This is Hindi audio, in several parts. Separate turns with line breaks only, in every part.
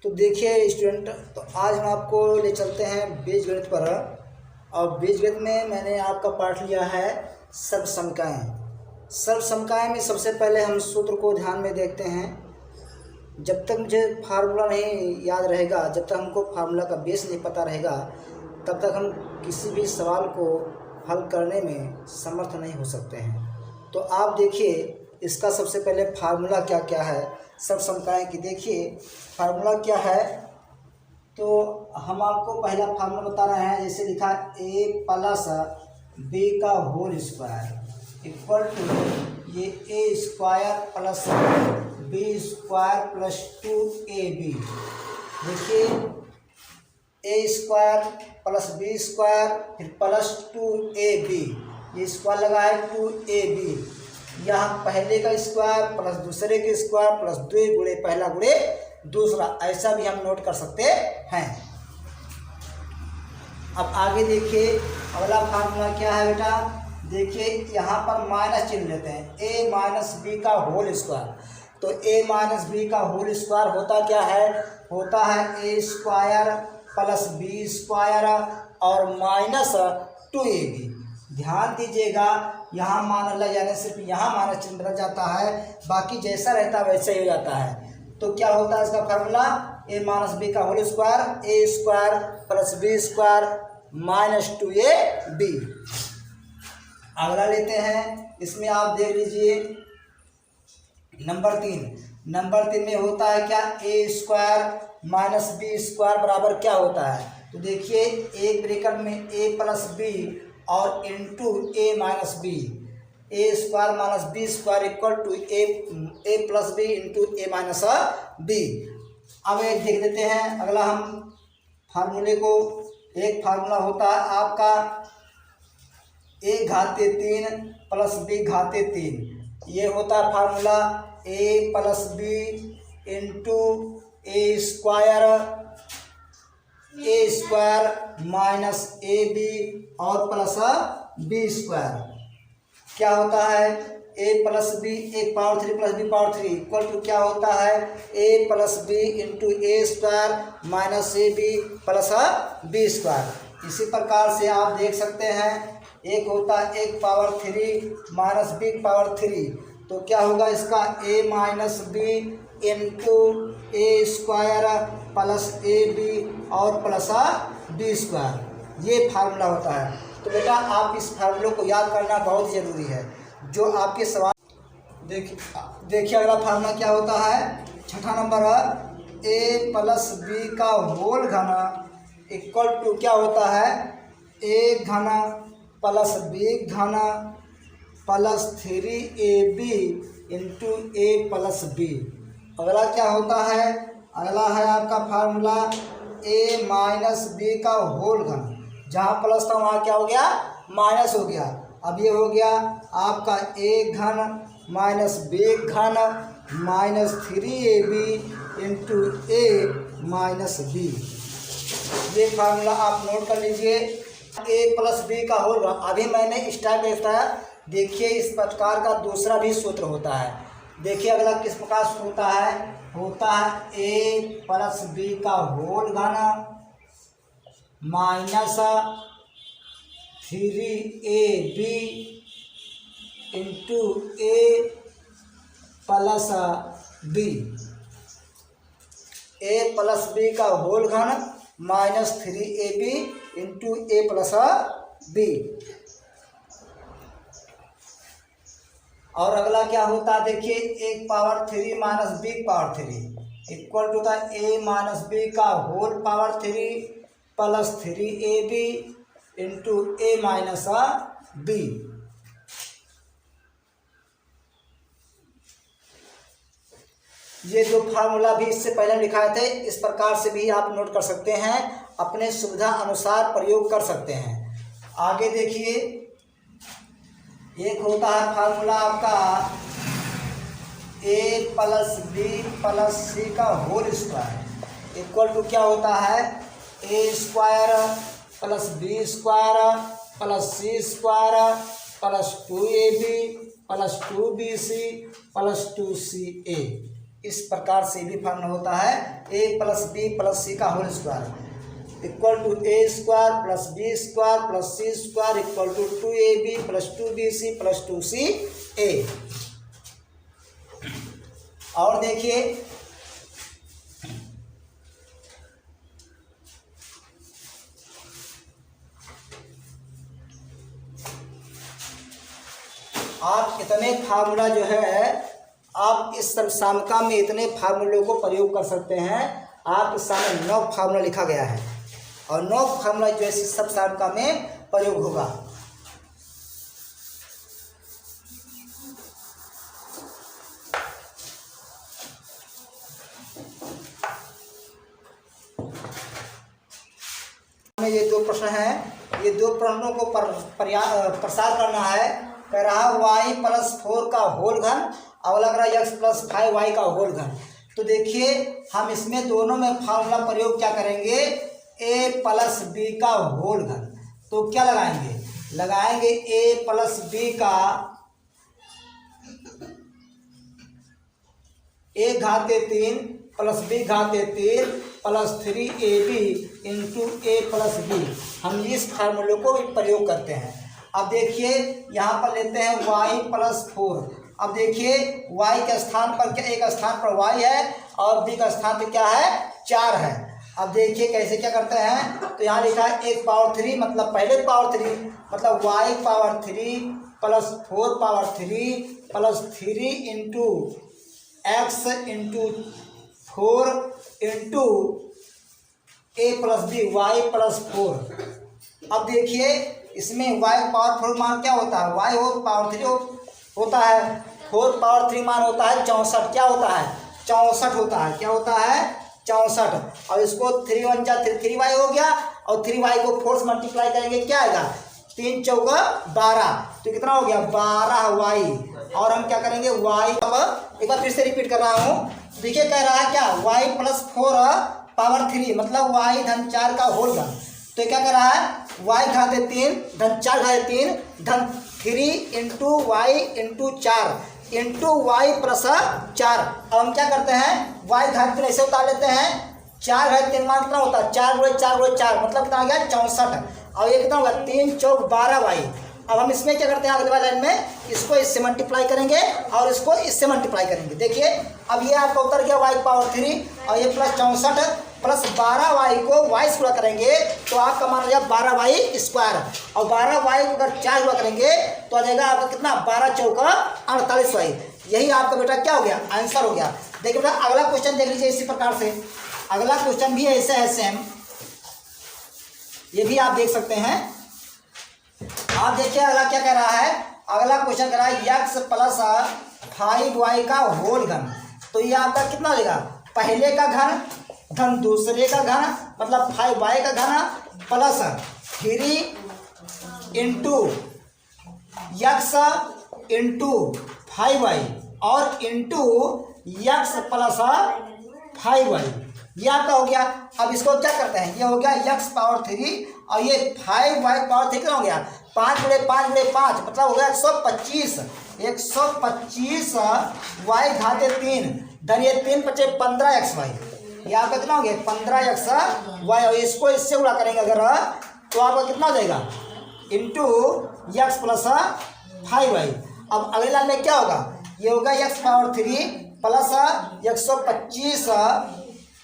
तो देखिए स्टूडेंट, तो आज हम आपको ले चलते हैं बीजगणित पर। और बीजगणित में मैंने आपका पाठ लिया है सर्वसमकाएं। सर्वसमकाएं में सबसे पहले हम सूत्र को ध्यान में देखते हैं। जब तक मुझे फार्मूला नहीं याद रहेगा, जब तक हमको फार्मूला का बेस नहीं पता रहेगा, तब तक हम किसी भी सवाल को हल करने में समर्थ नहीं हो सकते हैं। तो आप देखिए इसका सबसे पहले फार्मूला क्या क्या है सर्वसमकाएं की। देखिए फार्मूला क्या है, तो हम आपको पहला फार्मूला बता रहे हैं। जैसे लिखा a प्लस बी का होल स्क्वायर इक्वल टू ये a square plus B square plus 2ab। देखिए a square plus B square फिर प्लस 2ab, ये स्क्वायर लगा है 2ab। यहाँ पहले का स्क्वायर प्लस दूसरे के स्क्वायर प्लस 2 गुणे पहला गुणे दूसरा, ऐसा भी हम नोट कर सकते हैं। अब आगे देखिए अगला फार्मूला क्या है बेटा। देखिए यहाँ पर माइनस चिन्ह लेते हैं, a माइनस बी का होल स्क्वायर। तो a माइनस बी का होल स्क्वायर होता क्या है, होता है a square plus B square और माइनस 2ab। ध्यान दीजिएगा यहाँ मान लग जाने सिर्फ यहाँ माइनस चिन्ह बदल जाता है, बाकी जैसा रहता है वैसे ही हो जाता है। तो क्या होता है इसका फार्मूला, a माइनस बी का whole square a square plus B square minus 2ab। अगला लेते हैं, इसमें आप देख लीजिए नंबर 3 में होता है क्या, a square minus B square बराबर क्या होता है। तो देखिए एक ब्रैकेट में a प्लस बी और into a minus B, a square minus B square equal to a plus B into a minus B. अब एक देख लेते हैं अगला हम फार्मूले को। एक फार्मूला होता है आपका a घाते 3 प्लस b घाते 3। ये होता है formula a plus B into a square minus A B और प्लस बी स्क्वायर। क्या होता है a प्लस बी एक power 3 plus B power 3 equal to क्या होता है a plus B into A square minus A B plus B square. इसी प्रकार से आप देख सकते हैं एक होता है 1 पावर 3 माइनस बी पावर 3। तो क्या होगा इसका a minus B into A square plus A B और प्लस बी स्क्वायर। ये फार्मूला होता है। तो बेटा आप इस फार्मूले को याद करना बहुत ज़रूरी है, जो आपके सवाल। देखिए अगला फार्मूला क्या होता है, छठा नंबर a प्लस बी का होल घन इक्वल टू क्या होता है a घन प्लस बी घन plus 3ab into a plus B. अगला क्या होता है, अगला है आपका फार्मूला a माइनस बी का होल घन। जहाँ प्लस था वहाँ क्या हो गया, माइनस हो गया। अब ये हो गया आपका a घन माइनस b घन minus 3ab into a minus b। ये फार्मूला आप नोट कर लीजिए। a प्लस बी का होल घन, अभी मैंने स्टार्ट में बताया। देखिए इस प्रकार का दूसरा भी सूत्र होता है। देखिए अगला किस प्रकार से होता है a प्लस बी का होल घन minus 3ab into a plus B. a plus B का होल घन minus 3ab into a plus B. और अगला क्या होता है, देखिए 1 power 3 minus B power 3 equal to था a माइनस बी का whole power 3 plus 3ab into a minus B. ये दो फार्मूला भी इससे पहले लिखाए थे, इस प्रकार से भी आप नोट कर सकते हैं, अपने सुविधा अनुसार प्रयोग कर सकते हैं। आगे देखिए एक होता है फार्मूला आपका a plus B plus C का होल स्क्वायर इक्वल टू क्या होता है a square plus B square plus C square plus 2ab plus 2bc plus 2ca। इस प्रकार से भी फॉर्मूला होता है A plus B plus C का whole square equal to A square plus B square plus C square equal to 2ab plus 2bc plus 2ca। और देखिए आप इतने फार्मूला जो है आप इस सामका में इतने फार्मूलों को प्रयोग कर सकते हैं। आपके सामने 9 फार्मूला लिखा गया है और 9 फार्मूला जो है सब सामका में प्रयोग होगा। ये 2 प्रश्न हैं, ये 2 प्रश्नों को प्रसार करना है। कह रहा y प्लस 4 का होल घन और लग रहा है x प्लस 5y का होल घन। तो देखिए हम इसमें दोनों में फार्मूला प्रयोग क्या करेंगे, a प्लस बी का होल घन। तो क्या लगाएंगे, लगाएंगे a प्लस बी का a घाते 3 प्लस बी घाते 3 plus 3ab into a plus B. हम इस फार्मूले को भी प्रयोग करते हैं। अब देखिए यहाँ पर लेते हैं y प्लस 4। अब देखिए y के स्थान पर क्या, एक स्थान पर y है और b का स्थान पर क्या है, 4 है। अब देखिए कैसे क्या करते हैं, तो यहाँ लिखा है 1 पावर 3 मतलब पहले पावर 3 मतलब y power 3 plus 4 power 3 plus 3 into x into 4 into a plus B y plus 4। अब देखिए इसमें y पावर 4 मान क्या होता है, y हो पावर 3 होता है, 4 पावर 3 मान होता है 64। क्या होता है, 64 होता है। क्या होता है, 64। और इसको 3 1 जा 3y हो गया और 3y को 4 से मल्टीप्लाई करेंगे क्या आएगा, 3 चौका 12। तो कितना हो गया, 12y। और हम क्या करेंगे y, अब एक बार फिर से रिपीट कर रहा हूँ। देखिए कह रहा है क्या, y प्लस 4 पावर 3 मतलब y धन 4 का होल घन। तो क्या कर रहा है, y घाते 3 धन 4 घाते 3 धन 3 into Y into 4 into Y plus 4। अब हम क्या करते हैं, y घात 3 ऐसे उतार लेते हैं, 4 घात 3 मान कितना होता है, 4 गुणे 4 गुणे 4 मतलब कितना आ गया 64। और ये कितना होगा, 3 चौक 12y। अब हम इसमें क्या करते हैं, अगले वाले लाइन में इसको इससे मल्टीप्लाई करेंगे और इसको इससे मल्टीप्लाई करेंगे। देखिए अब ये आपका उतर गया y पावर 3 और ये प्लस 64 प्लस 12y को y से गुणा करेंगे तो आपका मान हो जाएगा 12y स्क्वायर। और 12y को अगर 4 गुणा करेंगे तो आ जाएगा आपका कितना, 12 चौका 48y। यही आपका बेटा क्या हो गया, आंसर हो गया। देखिए बेटा अगला क्वेश्चन देख लीजिए इसी प्रकार से। अगला क्वेश्चन भी ऐसे है सेम, ये भी आप देख सकते हैं। आप देखिए अगला क्या कह रहा है, अगला क्वेश्चन कह रहा है x प्लस 5y का होल घन। तो ये आपका कितना हो जाएगा, पहले का घन धन दूसरे का घन मतलब 5y का घन plus 3 into x into 5y और इंटू x प्लस 5y। ये आपका हो गया। अब इसको क्या करते हैं, ये हो गया x पावर 3 और ये 5y पावर 3 कितना हो गया, 5 गुणे 5 गुणे 5 मतलब हो गया 125। 125 y घाते 3 धन ये 3 बचे 15xy। ये आपका कितना हो गया, 15xy। और इसको इससे गुणा करेंगे अगर तो आपका कितना हो जाएगा, इंटू x प्लस 5y। अब अगले लाइन में क्या होगा, ये होगा x power 3 plus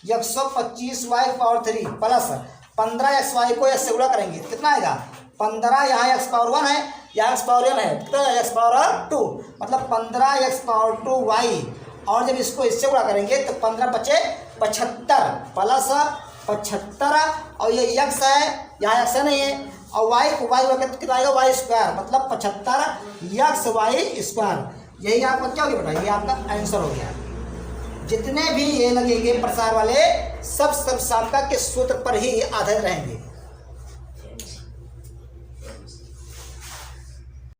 125y power 3 plus 15xy को इससे गुणा करेंगे कितना आएगा, 15। यहाँ x पावर 1 है, यहाँ x पावर 1 है, कितना x पावर 2 मतलब 15x पावर 2y। और जब इसको इससे गुणा करेंगे तो 15 बचे 75 प्लस 75 और ये x है, यहाँ x नहीं है और y कितना आएगा, y स्क्वायर मतलब 75xy स्क्वायर। यही आपका क्या हो गया बेटा, ये आपका आंसर हो गया। जितने भी ये लगेंगे प्रसार वाले सब सामका के सूत्र पर ही आधारित रहेंगे।